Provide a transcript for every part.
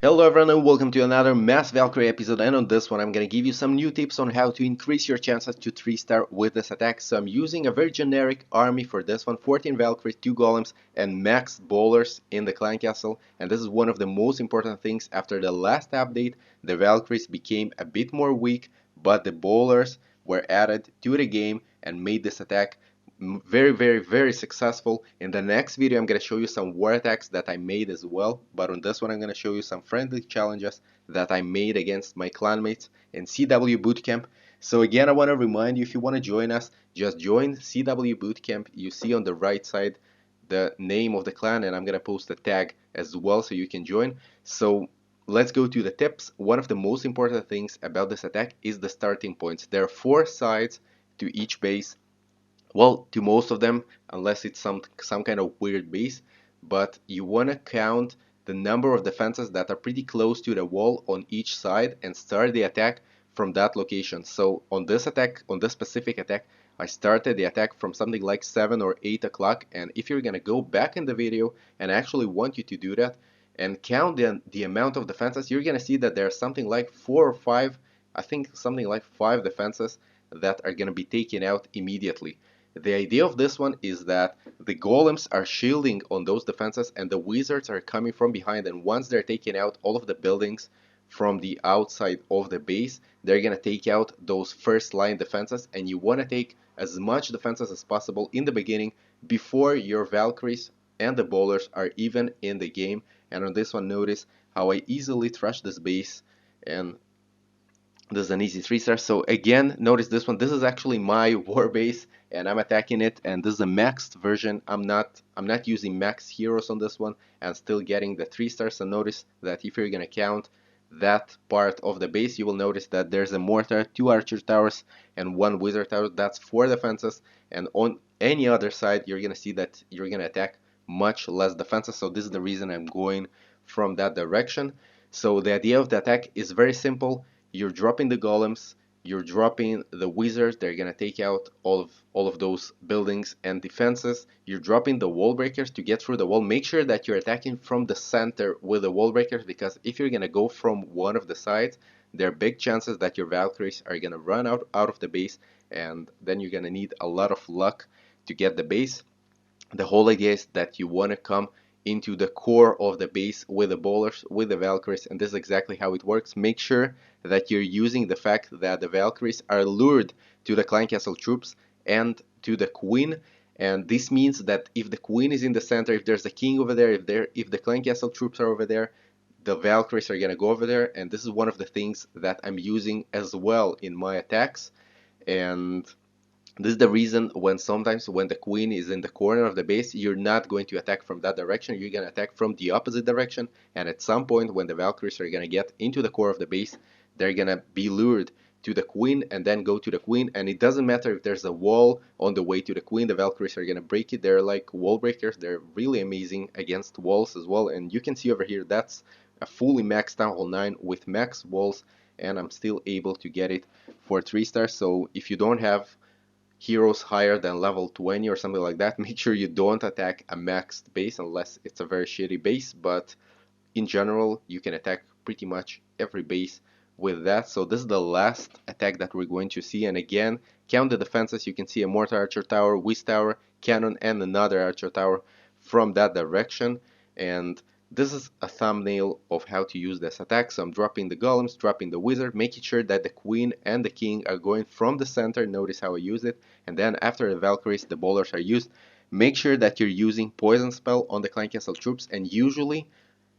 Hello everyone and welcome to another Mass Valkyrie episode, and on this one I'm going to give you some new tips on how to increase your chances to 3-star with this attack. So I'm using a very generic army for this one, 14 Valkyries, 2 Golems and max bowlers in the clan castle, and this is one of the most important things. After the last update, the Valkyries became a bit more weak, but the bowlers were added to the game and made this attack very successful. In the next video I'm going to show you some war attacks that I made as well, but on this one I'm going to show you some friendly challenges that I made against my clanmates in CW Bootcamp. So again, I want to remind you, if you want to join us, just join CW Bootcamp. You see on the right side the name of the clan, and I'm going to post a tag as well so you can join. So let's go to the tips. One of the most important things about this attack is the starting points. There are 4 sides to each base. Well, to most of them, unless it's some kind of weird base, but you want to count the number of defenses that are pretty close to the wall on each side and start the attack from that location. So on this attack, on this specific attack, I started the attack from something like 7 or 8 o'clock, and if you're gonna go back in the video, and I actually want you to do that and count the amount of defenses, you're gonna see that there's something like 4 or 5, I think something like 5 defenses that are gonna be taken out immediately. The idea of this one is that the golems are shielding on those defenses and the wizards are coming from behind, and once they're taking out all of the buildings from the outside of the base, they're gonna take out those first line defenses, and you want to take as much defenses as possible in the beginning before your Valkyries and the bowlers are even in the game. And on this one, notice how I easily trash this base, and this is an easy 3-star. So again, notice this one. This is actually my war base, and I'm attacking it. And this is a maxed version. I'm not using max heroes on this one, and still getting the 3-star. So notice that if you're gonna count that part of the base, you will notice that there's a mortar, 2 archer towers, and 1 wizard tower. That's 4 defenses. And on any other side, you're gonna see that you're gonna attack much less defenses. So this is the reason I'm going from that direction. So the idea of the attack is very simple. You're dropping the golems, you're dropping the wizards, they're gonna take out all of those buildings and defenses. You're dropping the wall breakers to get through the wall. Make sure that you're attacking from the center with the wall breakers, because if you're gonna go from one of the sides, there are big chances that your Valkyries are gonna run out of the base, and then you're gonna need a lot of luck to get the base. The whole idea is that you want to come into the core of the base with the bowlers, with the Valkyries, and this is exactly how it works. Make sure that you're using the fact that the Valkyries are lured to the clan castle troops and to the queen, and this means that if the queen is in the center, if there's a king over there, if the clan castle troops are over there, the Valkyries are gonna go over there, and this is one of the things that I'm using as well in my attacks. And this is the reason when sometimes when the queen is in the corner of the base, you're not going to attack from that direction, you're going to attack from the opposite direction, and at some point when the Valkyries are going to get into the core of the base, they're going to be lured to the queen and then go to the queen. And it doesn't matter if there's a wall on the way to the queen, the Valkyries are going to break it. They're like wall breakers, they're really amazing against walls as well. And you can see over here, that's a fully maxed Town Hall 9 with max walls, and I'm still able to get it for 3 stars. So if you don't have heroes higher than level 20 or something like that, make sure you don't attack a maxed base unless it's a very shitty base, but in general you can attack pretty much every base with that. So this is the last attack that we're going to see, and again, count the defenses. You can see a mortar archer tower, whiz tower, cannon, and another archer tower from that direction. And this is a thumbnail of how to use this attack. So I'm dropping the golems, dropping the wizard, making sure that the queen and the king are going from the center. Notice how I use it. And then after the Valkyries, the bowlers are used. Make sure that you're using poison spell on the clan castle troops, and usually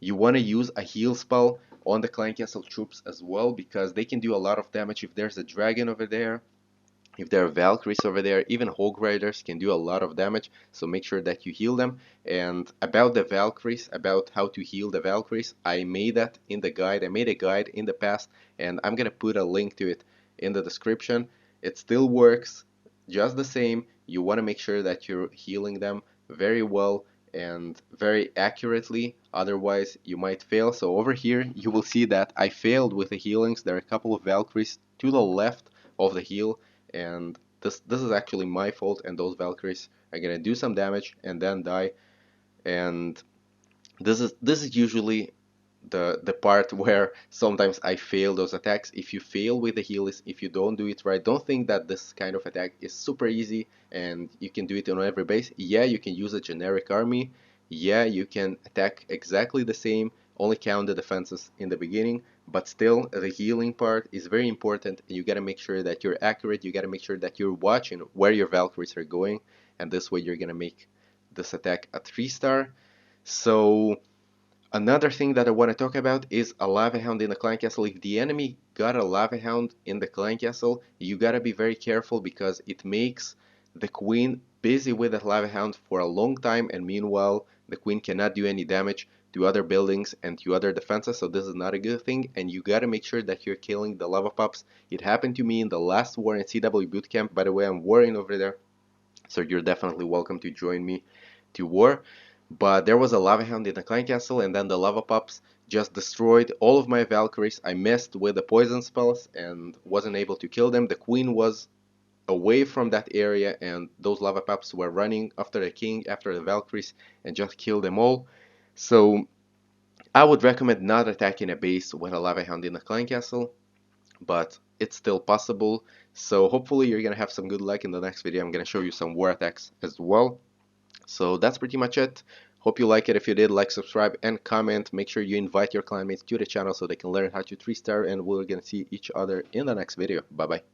you want to use a heal spell on the clan castle troops as well, because they can do a lot of damage. If there's a dragon over there, if there are Valkyries over there, even Hog Riders can do a lot of damage, so make sure that you heal them. And about the Valkyries, about how to heal the Valkyries, I made that in the guide. I made a guide in the past, and I'm gonna put a link to it in the description. It still works just the same. You want to make sure that you're healing them very well and very accurately, otherwise you might fail. So over here you will see that I failed with the healings. There are a couple of Valkyries to the left of the heal, and this is actually my fault, and those Valkyries are gonna do some damage and then die. And this is usually the part where sometimes I fail those attacks. If you fail with the heals, if you don't do it right, don't think that this kind of attack is super easy and you can do it on every base. Yeah, you can use a generic army. Yeah, you can attack exactly the same, only count the defenses in the beginning, but still the healing part is very important, and you gotta make sure that you're accurate. You gotta make sure that you're watching where your Valkyries are going, and this way you're gonna make this attack a 3-star. So another thing that I want to talk about is a lava hound in the clan castle. If the enemy got a lava hound in the clan castle, you gotta be very careful because it makes the queen busy with the lava hound for a long time, and meanwhile the queen cannot do any damage to other buildings and to other defenses, so this is not a good thing, and you gotta make sure that you're killing the lava pups. It happened to me in the last war in CW bootcamp. By the way, I'm warring over there, so you're definitely welcome to join me to war. But there was a lava hound in the clan castle, and then the lava pups just destroyed all of my Valkyries. I messed with the poison spells and wasn't able to kill them. The queen was away from that area, and those lava pups were running after the king, after the Valkyries, and just killed them all. So I would recommend not attacking a base with a lava hound in the clan castle, but it's still possible. So hopefully you're gonna have some good luck. In the next video I'm gonna show you some war attacks as well. So that's pretty much it. Hope you like it. If you did, like, subscribe, and comment. Make sure you invite your clanmates to the channel so they can learn how to 3-star, and we're gonna see each other in the next video. Bye bye.